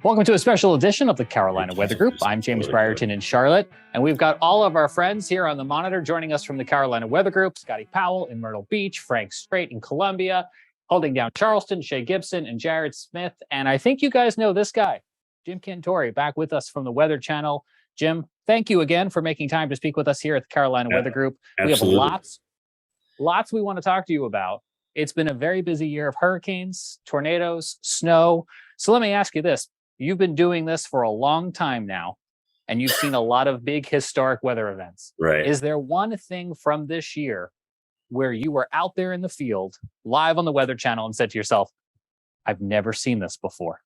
Welcome to a special edition of the Carolina Weather Group. I'm James Brierton in Charlotte, and we've got all of our friends here on the monitor joining us from the Carolina Weather Group. Scotty Powell in Myrtle Beach, Frank Strait in Columbia, holding down Charleston, Shay Gibson and Jared Smith. And I think you guys know this guy, Jim Cantore, back with us from the Weather Channel. Jim, thank you again for making time to speak with us here at the Carolina Weather Group. Absolutely. We have lots we want to talk to you about. It's been a very busy year of hurricanes, tornadoes, snow. So let me ask you this. You've been doing this for a long time now, and you've seen a lot of big historic weather events. Right. Is there one thing from this year where you were out there in the field, live on the Weather Channel, and said to yourself, I've never seen this before?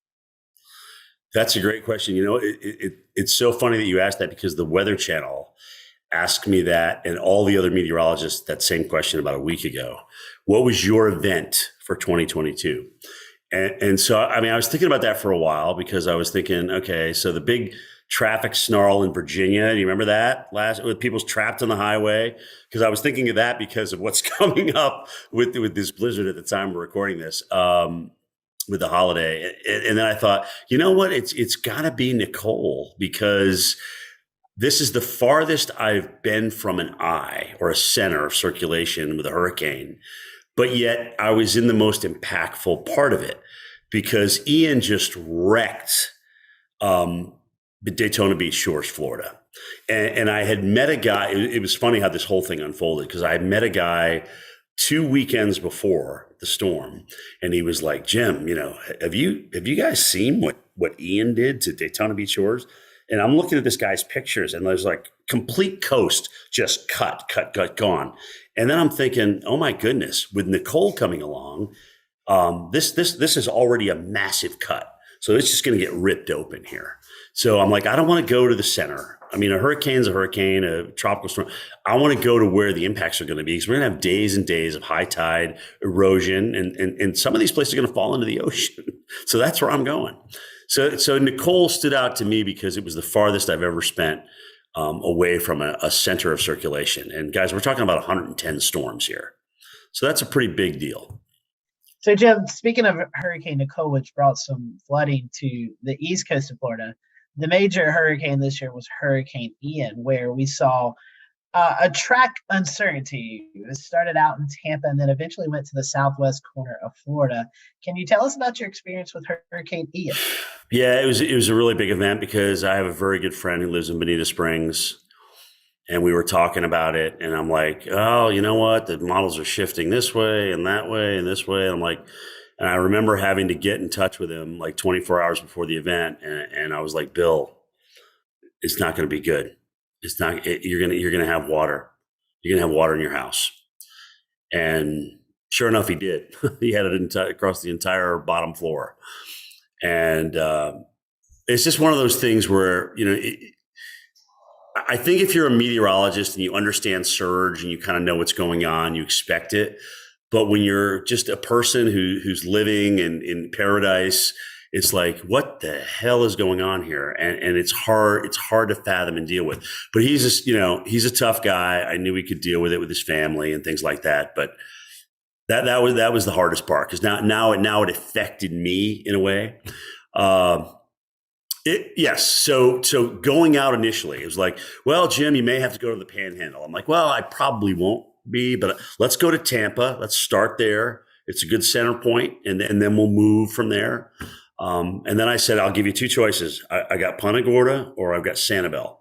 That's a great question. You know, it's so funny that you asked that, because the Weather Channel asked me that and all the other meteorologists that same question about a week ago. What was your event for 2022? And so, I mean, I was thinking about that for a while, because I was thinking, okay, so the big traffic snarl in Virginia, do you remember that with people trapped on the highway? Because I was thinking of that because of what's coming up with this blizzard at the time we're recording this, with the holiday. And then I thought, you know what, it's gotta be Nicole, because this is the farthest I've been from an eye or a center of circulation with a hurricane. But yet I was in the most impactful part of it, because Ian just wrecked the Daytona Beach shores, Florida. And I had met a guy. It was funny how this whole thing unfolded, because I had met a guy 2 weekends before the storm, and he was like, Jim, you know, have you guys seen what Ian did to Daytona Beach shores? And I'm looking at this guy's pictures, and there's like complete coast just cut, gone. And then I'm thinking, oh my goodness, with Nicole coming along, this is already a massive cut. So it's just going to get ripped open here. So I'm like, I don't want to go to the center. I mean, a hurricane's a hurricane, a tropical storm. I want to go to where the impacts are going to be, because we're going to have days and days of high tide, erosion, and some of these places are going to fall into the ocean. So that's where I'm going. So Nicole stood out to me because it was the farthest I've ever spent away from a center of circulation. And guys, we're talking about 110 storms here. So that's a pretty big deal. So Jim, speaking of Hurricane Nicole, which brought some flooding to the east coast of Florida, the major hurricane this year was Hurricane Ian, where we saw a track uncertainty. It started out in Tampa and then eventually went to the southwest corner of Florida. Can you tell us about your experience with Hurricane Ian? Yeah, it was a really big event, because I have a very good friend who lives in Bonita Springs, and we were talking about it, and I'm like, oh, you know what? The models are shifting this way and that way and this way. And I'm like, and I remember having to get in touch with him like 24 hours before the event, and I was like, Bill, it's not going to be good. It's not. You're gonna have water. You're gonna have water in your house. And sure enough, he did. He had it across the entire bottom floor. And it's just one of those things where, you know, I think if you're a meteorologist and you understand surge and you kind of know what's going on, you expect it. But when you're just a person who's living in paradise, it's like, what the hell is going on here? And it's hard to fathom and deal with. But he's just, you know, he's a tough guy. I knew he could deal with it with his family and things like that. But that was the hardest part, because now it affected me in a way. Yes. So going out initially, it was like, well, Jim, you may have to go to the Panhandle. I'm like, well, I probably won't be, but let's go to Tampa. Let's start there. It's a good center point, and then we'll move from there. And then I said, I'll give you two choices. I got Punta Gorda or I've got Sanibel.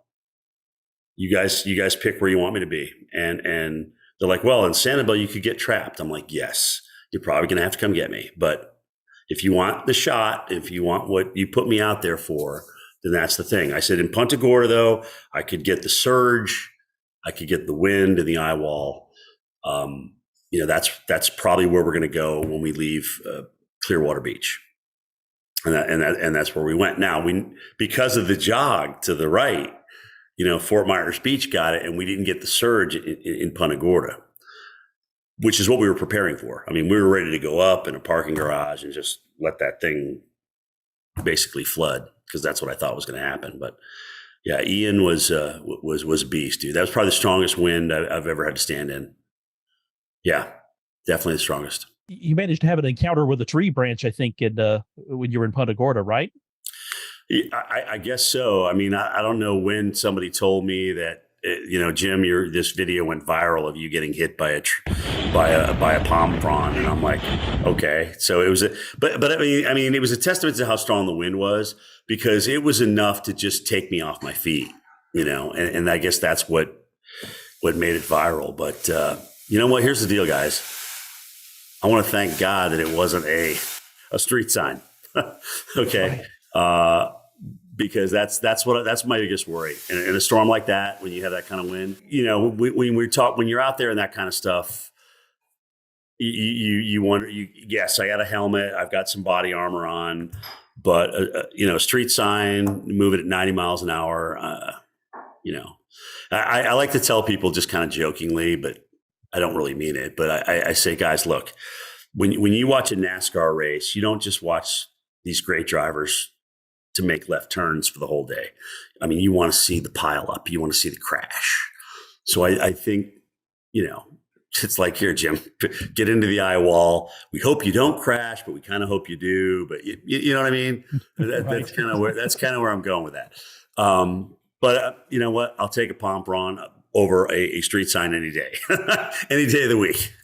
You guys pick where you want me to be. And they're like, well, in Sanibel, you could get trapped. I'm like, yes, you're probably going to have to come get me. But if you want the shot, if you want what you put me out there for, then that's the thing. I said, in Punta Gorda, though, I could get the surge. I could get the wind and the eye wall. You know, that's probably where we're going to go when we leave Clearwater Beach. And that's where we went. Now, because of the jog to the right, you know, Fort Myers Beach got it, and we didn't get the surge in Punta Gorda, which is what we were preparing for. I mean, we were ready to go up in a parking garage and just let that thing basically flood, because that's what I thought was going to happen. But yeah, Ian was a beast, dude. That was probably the strongest wind I've ever had to stand in. Yeah, definitely the strongest. You managed to have an encounter with a tree branch, I think, when you were in Punta Gorda, right? I guess so. I mean, I don't know when somebody told me that, Jim, this video went viral of you getting hit by a palm prawn, and I'm like, okay. So it was, but I mean, it was a testament to how strong the wind was, because it was enough to just take me off my feet, and I guess that's what made it viral. But you know what? Here's the deal, guys. I want to thank God that it wasn't a street sign. Okay. Because that's my biggest worry. And in a storm like that, when you have that kind of wind, when you're out there and that kind of stuff, you wonder, yes, I got a helmet, I've got some body armor on, but a street sign, moving at 90 miles an hour, I like to tell people, just kind of jokingly, but I don't really mean it, but I say, guys, look, when you watch a NASCAR race, you don't just watch these great drivers to make left turns for the whole day. I mean, you want to see the pile up, you want to see the crash. So I think, it's like, here, Jim, get into the eye wall. We hope you don't crash, but we kind of hope you do. But you know what I mean? That's kind of where I'm going with that. But you know what? I'll take a palm prawn over a street sign any day, any day of the week.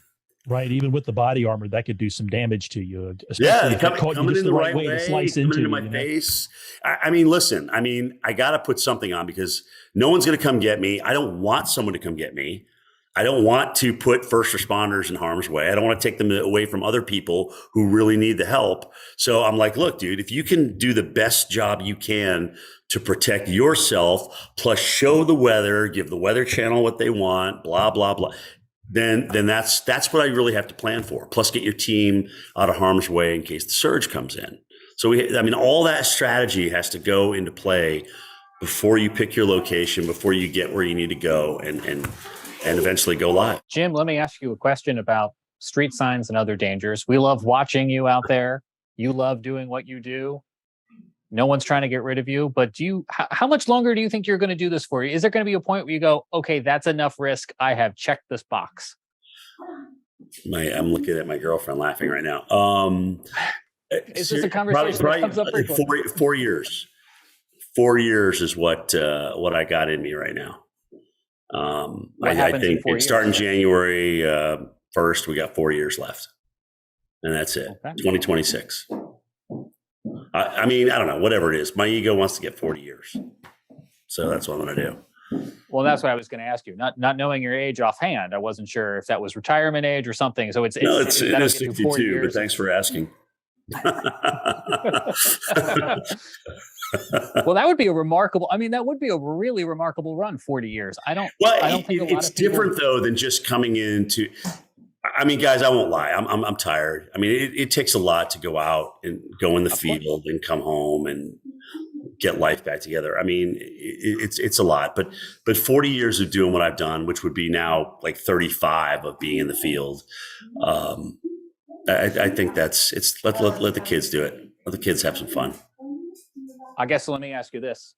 Right. Even with the body armor, that could do some damage to you. Yeah, coming in the right way, to slice into my face. I mean, listen, I got to put something on, because no one's going to come get me. I don't want someone to come get me. I don't want to put first responders in harm's way. I don't want to take them away from other people who really need the help. So I'm like, look, dude, if you can do the best job you can to protect yourself, plus show the weather, give the Weather Channel what they want, blah, blah, blah, then that's what I really have to plan for. Plus get your team out of harm's way in case the surge comes in. So all that strategy has to go into play before you pick your location, before you get where you need to go, and eventually go live. Jim, let me ask you a question about street signs and other dangers. We love watching you out there. You love doing what you do. No one's trying to get rid of you, but how much longer do you think you're going to do this for? Is there going to be a point where you go, okay, that's enough risk, I have checked this box? I'm looking at my girlfriend laughing right now. Is this a conversation that comes up frequently? 4 years. 4 years is what I got in me right now. I think it's starting January 1st. We got 4 years left, and that's it. Okay. 2026. I don't know, whatever it is. My ego wants to get 40 years. So that's what I'm going to do. Well, that's what I was going to ask you. Not knowing your age offhand, I wasn't sure if that was retirement age or something. So it is 62, but thanks for asking. Well, that would be a really remarkable run, 40 years. I don't think it's different though than just coming into. Guys, I won't lie. I'm tired. It takes a lot to go out and go in the field and come home and get life back together. It's a lot, but 40 years of doing what I've done, which would be now like 35 of being in the field. I think let the kids do it. Let the kids have some fun. I guess let me ask you this.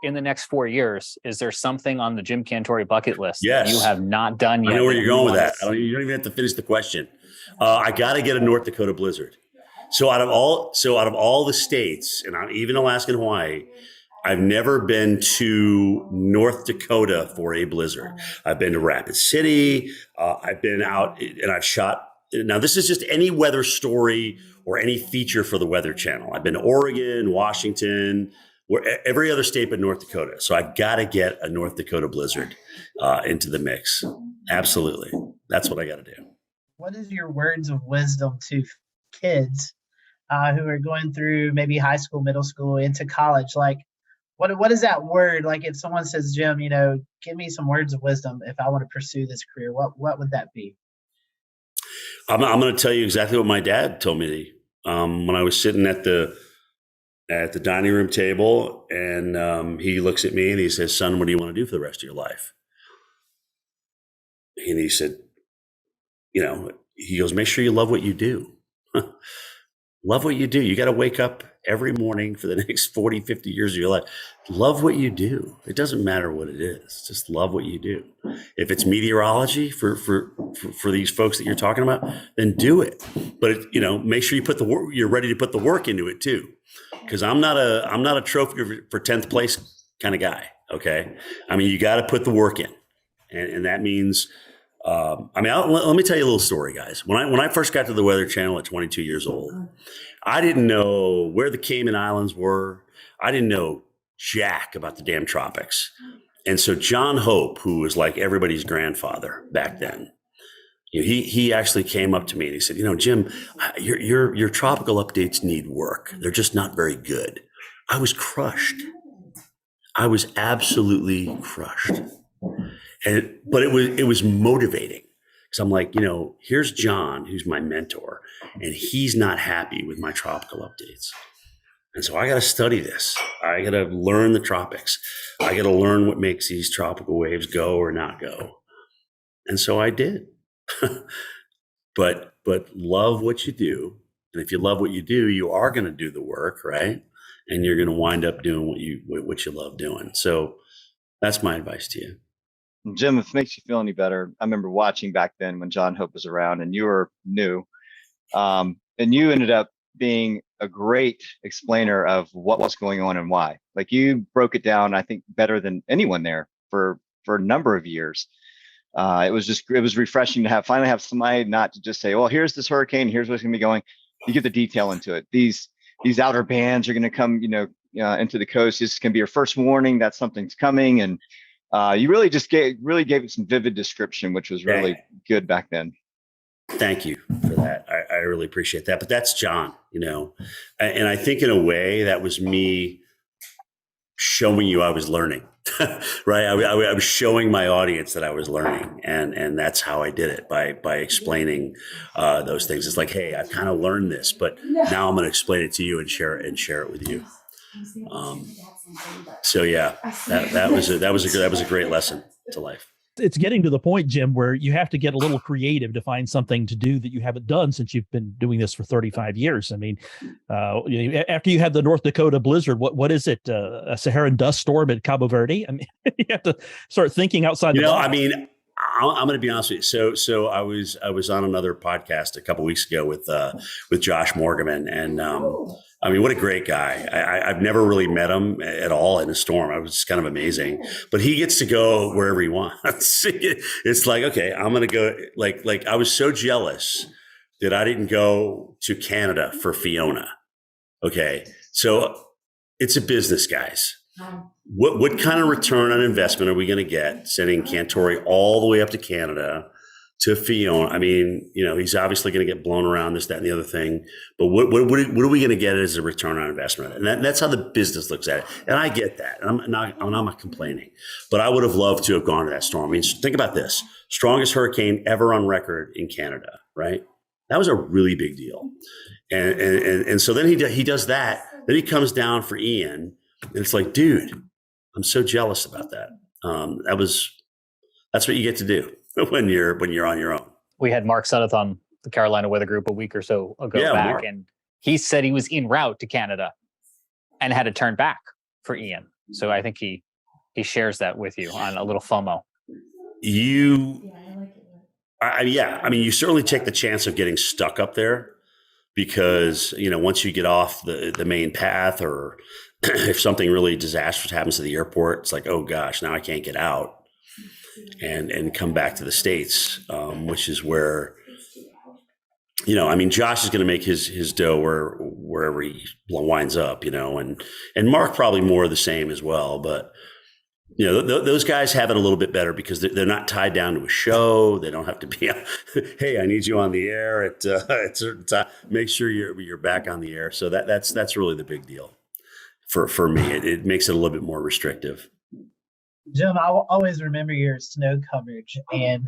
In the next 4 years, is there something on the Jim Cantore bucket list that you have not done yet? I know where you're going with that. You don't even have to finish the question. I got to get a North Dakota blizzard. So out of all the states, and even Alaska and Hawaii, I've never been to North Dakota for a blizzard. I've been to Rapid City. I've been out and I've shot. Now, this is just any weather story or any feature for the Weather Channel. I've been to Oregon, Washington, every other state but North Dakota. So I've got to get a North Dakota blizzard into the mix. Absolutely. That's what I got to do. What is your words of wisdom to kids who are going through maybe high school, middle school, into college? Like, what is that word? Like if someone says, Jim, give me some words of wisdom if I want to pursue this career, what would that be? I'm going to tell you exactly what my dad told me when I was sitting at the dining room table, and he looks at me and he says, "Son, what do you want to do for the rest of your life?" And he said, he goes, "Make sure you love what you do." Love what you do. You got to wake up every morning for the next 40, 50 years of your life. Love what you do. It doesn't matter what it is. Just love what you do. If it's meteorology for these folks that you're talking about, then do it. But make sure you put the work. You're ready to put the work into it too, because I'm not a trophy for 10th place kind of guy. Okay. I mean, you got to put the work in. And that means, let me tell you a little story, guys. When I first got to the Weather Channel at 22 years old, I didn't know where the Cayman Islands were. I didn't know jack about the damn tropics. And so John Hope, who was like everybody's grandfather back then, he actually came up to me and he said, Jim, your tropical updates need work. They're just not very good. I was crushed. I was absolutely crushed. But it was motivating because I'm like, here's John, who's my mentor, and he's not happy with my tropical updates. And so I got to study this. I got to learn the tropics. I got to learn what makes these tropical waves go or not go. And so I did. but love what you do. And if you love what you do, you are going to do the work, right? And you're going to wind up doing what you love doing. So that's my advice to you. Jim, if it makes you feel any better, I remember watching back then when John Hope was around and you were new. And you ended up being a great explainer of what was going on and why. Like you broke it down, I think, better than anyone there for a number of years. It was refreshing to finally have somebody not to just say, well, here's this hurricane, here's what's going to be going. You get the detail into it. These outer bands are going to come, into the coast. This is going to be your first warning that something's coming. And you really just gave it some vivid description, which was really good back then. Thank you for that. I really appreciate that. But that's John, and I think in a way that was me showing you I was learning, right? I was showing my audience that I was learning, and that's how I did it by explaining those things. It's like, hey, I've kind of learned this, but now I'm going to explain it to you and share it with you. So yeah, that was a great lesson to life. It's getting to the point, Jim, where you have to get a little creative to find something to do that you haven't done since you've been doing this for 35 years. I mean, after you had the North Dakota blizzard, what is it? A Saharan dust storm at Cabo Verde? I mean, you have to start thinking outside the box. I mean, I'm going to be honest with you. So I was on another podcast a couple of weeks ago with Josh Morgan, and I mean, what a great guy. I've never really met him at all in a storm. It was kind of amazing, but he gets to go wherever he wants. It's like, okay, I'm going to go like I was so jealous that I didn't go to Canada for Fiona. Okay. So it's a business, guys. What kind of return on investment are we going to get sending Cantore all the way up to Canada to Fiona? I mean, he's obviously going to get blown around this, that, and the other thing. But what are we going to get as a return on investment? And that's how the business looks at it. And I get that. And I'm not complaining. But I would have loved to have gone to that storm. I mean, think about this. Strongest hurricane ever on record in Canada, right? That was a really big deal. And so then he does that. Then he comes down for Ian. And it's like, dude, I'm so jealous about that. That's what you get to do when you're on your own. We had Mark Sunneth on the Carolina Weather Group a week or so ago back, and he said he was en route to Canada and had to turn back for Ian. So I think he shares that with you on a little FOMO. I mean, you certainly take the chance of getting stuck up there because, once you get off the main path, or if something really disastrous happens to the airport, it's like, oh gosh, now I can't get out and come back to the States, which is where, I mean, Josh is going to make his dough wherever he winds up, and Mark probably more of the same as well. But, those guys have it a little bit better because they're not tied down to a show. They don't have to be, hey, I need you on the air at a certain time. Make sure you're back on the air. So that's really the big deal for me. It makes it a little bit more restrictive. Jim, I'll always remember your snow coverage, and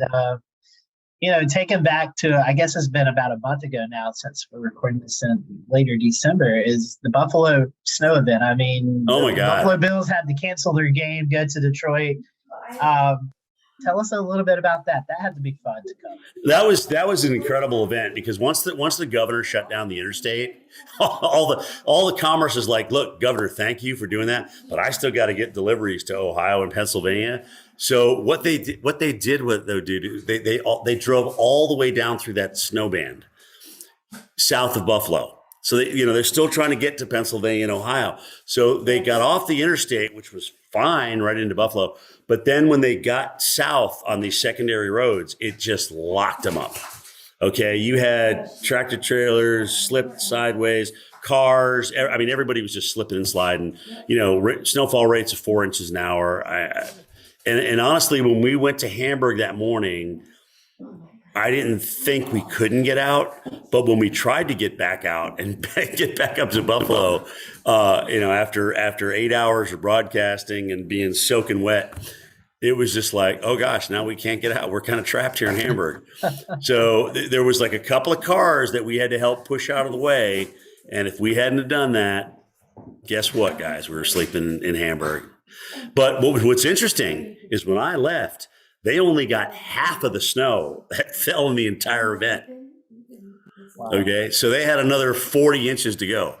taken back to, I guess it's been about a month ago now since we're recording this in later December, is the Buffalo snow event. I mean, oh my God, Buffalo Bills had to cancel their game, go to Detroit. Tell us a little bit about that. That had to be fun to cover. That was an incredible event because once the governor shut down the interstate, all the commerce is like, look, Governor, thank you for doing that, but I still got to get deliveries to Ohio and Pennsylvania. So what they did with though, dude, they drove all the way down through that snow band south of Buffalo, So they're still trying to get to Pennsylvania and Ohio. So they got off the interstate, which was fine, right into Buffalo. But then when they got south on these secondary roads, it just locked them up. Okay, you had tractor trailers slipped sideways, cars. I mean, everybody was just slipping and sliding. Snowfall rates of 4 inches an hour. And honestly, when we went to Hamburg that morning, I didn't think we couldn't get out, but when we tried to get back out and get back up to Buffalo, after 8 hours of broadcasting and being soaking wet, it was just like, oh gosh, now we can't get out. We're kind of trapped here in Hamburg. So there was like a couple of cars that we had to help push out of the way. And if we hadn't have done that, guess what, guys? We were sleeping in Hamburg. But what's interesting is when I left, they only got half of the snow that fell in the entire event. Wow. Okay, so they had another 40 inches to go,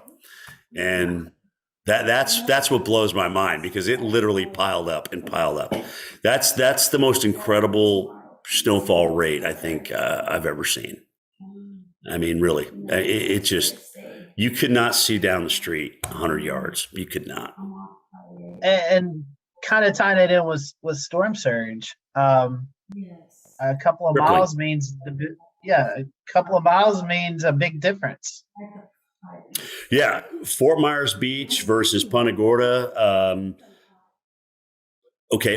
and that's what blows my mind, because it literally piled up and piled up. That's the most incredible snowfall rate I think I've ever seen. I mean, really, it just, you could not see down the street 100 yards. You could not. And kind of tying it in with storm surge. A couple of Rippling. miles means a couple of miles means a big difference. Yeah, Fort Myers Beach versus Punta Gorda.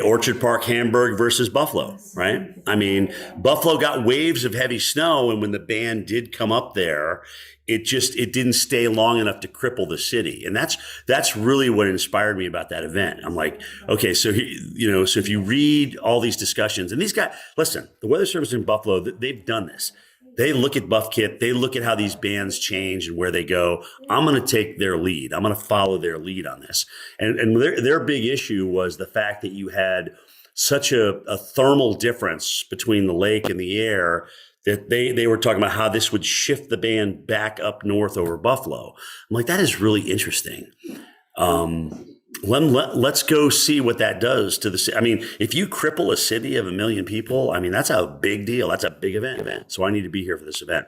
Orchard Park, Hamburg versus Buffalo, right? I mean, Buffalo got waves of heavy snow, and when the band did come up there, it didn't stay long enough to cripple the city. And that's really what inspired me about that event. I'm like, okay, so if you read all these discussions, and these guys, listen, the Weather Service in Buffalo, they've done this. They look at Buff Kit, they look at how these bands change and where they go. I'm going to take their lead. I'm going to follow their lead on this. And their big issue was the fact that you had such a thermal difference between the lake and the air that they were talking about how this would shift the band back up north over Buffalo. I'm like, that is really interesting. Let's go see what that does to the city. I mean, if you cripple a city of 1 million people, I mean, that's a big deal. That's a big event. So I need to be here for this event.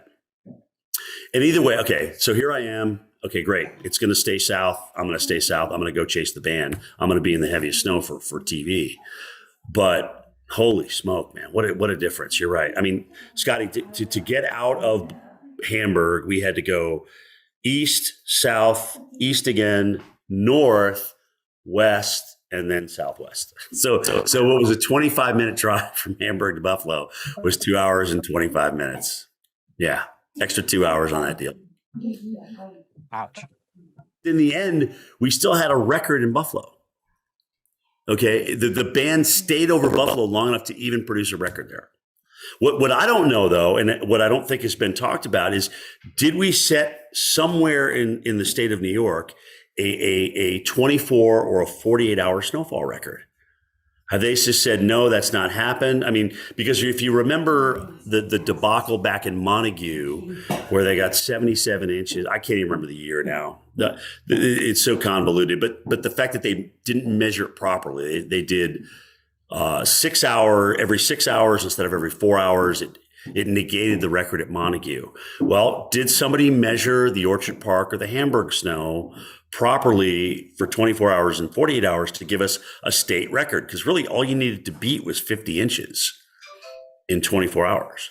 And either way, okay, so here I am. Okay, great. It's going to stay south. I'm going to stay south. I'm going to go chase the band. I'm going to be in the heaviest snow for TV. But holy smoke, man, what a difference. You're right. I mean, Scotty, to get out of Hamburg, we had to go east, south, east again, north, west, and then southwest. So what was a 25-minute drive from Hamburg to Buffalo was 2 hours and 25 minutes. Yeah, extra 2 hours on that deal. Ouch. In the end, we still had a record in Buffalo. Okay, the band stayed over Buffalo long enough to even produce a record there. What I don't know, though, and what I don't think has been talked about is, did we set somewhere in the state of New York a 24 or a 48-hour snowfall record? Have they just said, no, that's not happened? I mean, because if you remember the debacle back in Montague, where they got 77 inches, I can't even remember the year now. It's so convoluted, but the fact that they didn't measure it properly, they did every 6 hours instead of every 4 hours. It negated the record at Montague. Well, did somebody measure the Orchard Park or the Hamburg snow properly for 24 hours and 48 hours to give us a state record? Because really all you needed to beat was 50 inches in 24 hours.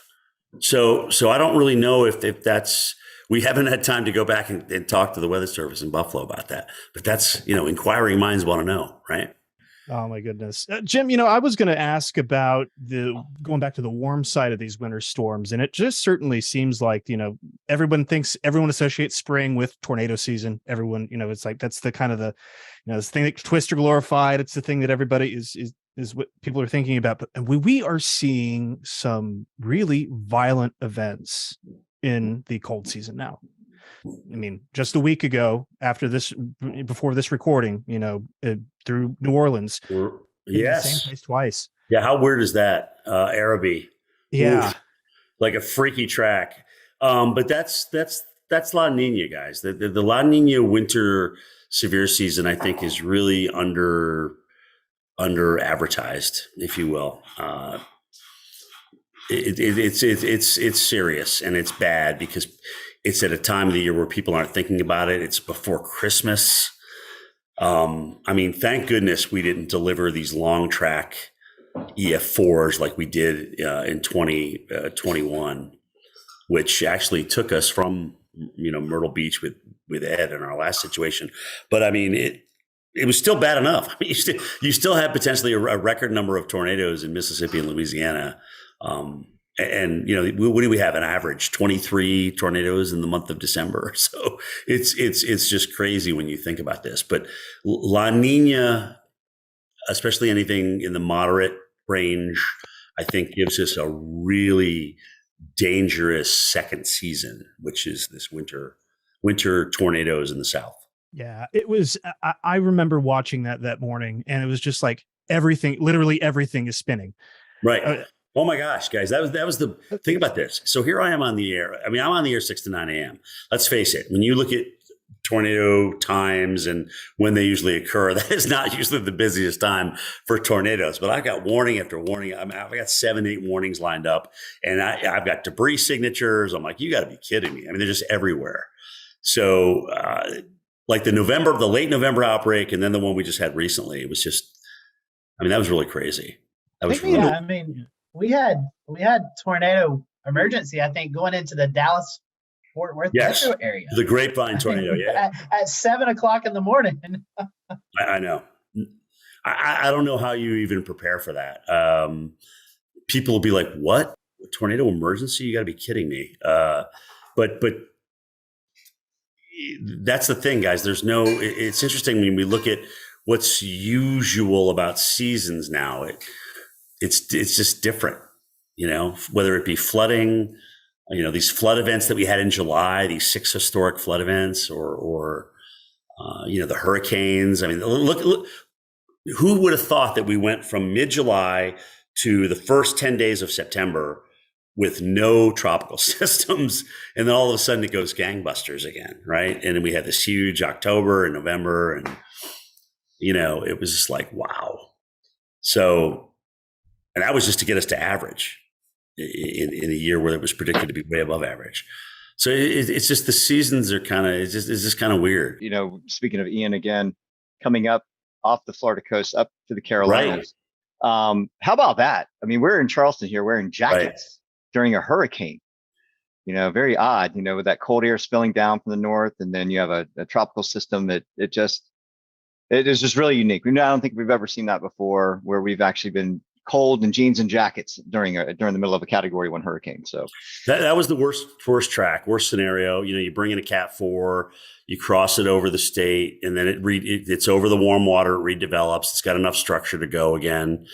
So I don't really know if that's, we haven't had time to go back and talk to the Weather Service in Buffalo about that. But that's, inquiring minds want to know, right? Oh my goodness. Jim, I was going to ask about going back to the warm side of these winter storms. And it just certainly seems like, everyone associates spring with tornado season. Everyone, it's like, that's the kind of this thing that Twister glorified. It's the thing that everybody is what people are thinking about. But we are seeing some really violent events in the cold season now. I mean, just a week ago, before this recording, through New Orleans, yes, the same place twice. Yeah, how weird is that, Araby? Yeah, oof, like a freaky track. But that's La Nina, guys. The La Nina winter severe season, I think, is really under advertised, if you will. It's serious, and it's bad because It's at a time of the year where people aren't thinking about it. It's before Christmas. I mean, thank goodness we didn't deliver these long track EF4s like we did in 2021, which actually took us from, Myrtle Beach with Ed in our last situation. But I mean, it was still bad enough. I mean, you still have potentially a record number of tornadoes in Mississippi and Louisiana. And what do we have? An average 23 tornadoes in the month of December. So it's just crazy when you think about this. But La Nina, especially anything in the moderate range, I think gives us a really dangerous second season, which is this winter tornadoes in the South. Yeah, it was. I remember watching that morning, and it was just like literally everything is spinning. Right. Oh my gosh, guys, that was the think about this. So here I am on the air. I mean, I'm on the air 6 to 9 a.m. Let's face it. When you look at tornado times and when they usually occur, that is not usually the busiest time for tornadoes. But I've got warning after warning. I mean, I've got 7, 8 warnings lined up, and I've got debris signatures. I'm like, you got to be kidding me. I mean, they're just everywhere. So, like the late November outbreak, and then the one we just had recently, it was just, I mean, that was really crazy. That was really. Yeah, I mean, we had tornado emergency, I think, going into the Dallas Fort Worth metro area. The Grapevine tornado, yeah. At 7 o'clock in the morning. I know. I don't know how you even prepare for that. People will be like, "What? A tornado emergency? You got to be kidding me!" But that's the thing, guys. It's interesting when we look at what's usual about seasons now. It's just different, whether it be flooding, these flood events that we had in July, these 6 historic flood events, or the hurricanes. I mean, look, who would have thought that we went from mid-July to the first 10 days of September with no tropical systems, and then all of a sudden it goes gangbusters again, right? And then we had this huge October and November, and it was just like, wow. So. And that was just to get us to average in a year where it was predicted to be way above average. So it's just the seasons are it's just kind of weird. Speaking of Ian again, coming up off the Florida coast up to the Carolinas. Right. How about that? I mean, we're in Charleston here wearing jackets during a hurricane. Very odd, with that cold air spilling down from the north, and then you have a tropical system that it is just really unique. I don't think we've ever seen that before, where we've actually been cold in jeans and jackets during the middle of a Category 1 hurricane. So that was the worst scenario. You bring in a Cat 4, you cross it over the state, and then it's over the warm water. It redevelops. It's got enough structure to go again.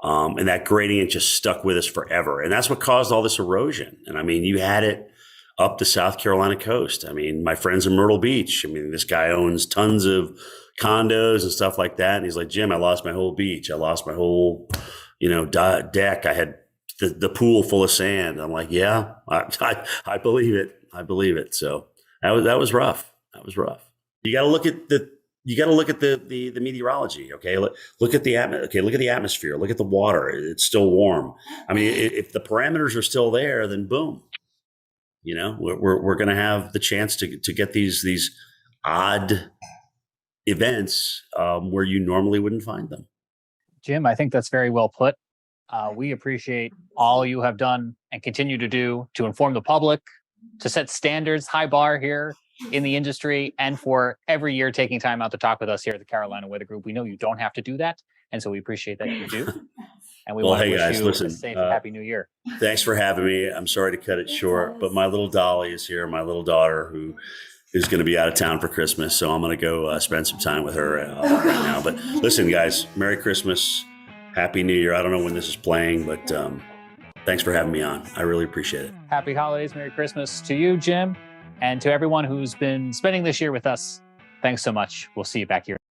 And that gradient just stuck with us forever. And that's what caused all this erosion. And I mean, you had it up the South Carolina coast. I mean, my friends in Myrtle Beach. I mean, this guy owns tons of condos and stuff like that. And he's like, Jim, I lost my whole beach. I lost my whole deck. I had the pool full of sand. I'm like, yeah, I believe it. I believe it. So that was rough. That was rough. You got to look at the meteorology. Okay. Look at the atmosphere. Look at the water. It's still warm. I mean, if the parameters are still there, then boom, we're going to have the chance to get these odd events where you normally wouldn't find them. Jim, I think that's very well put. We appreciate all you have done and continue to do to inform the public, to set standards, high bar here in the industry, and for every year taking time out to talk with us here at the Carolina Weather Group. We know you don't have to do that, and so we appreciate that you do. And we want to wish you a safe and happy new year. Thanks for having me. I'm sorry to cut it short, but my little Dolly is here, my little daughter, who is going to be out of town for Christmas. So I'm going to go spend some time with her right now. But listen, guys, Merry Christmas. Happy New Year. I don't know when this is playing, but thanks for having me on. I really appreciate it. Happy holidays. Merry Christmas to you, Jim, and to everyone who's been spending this year with us. Thanks so much. We'll see you back here.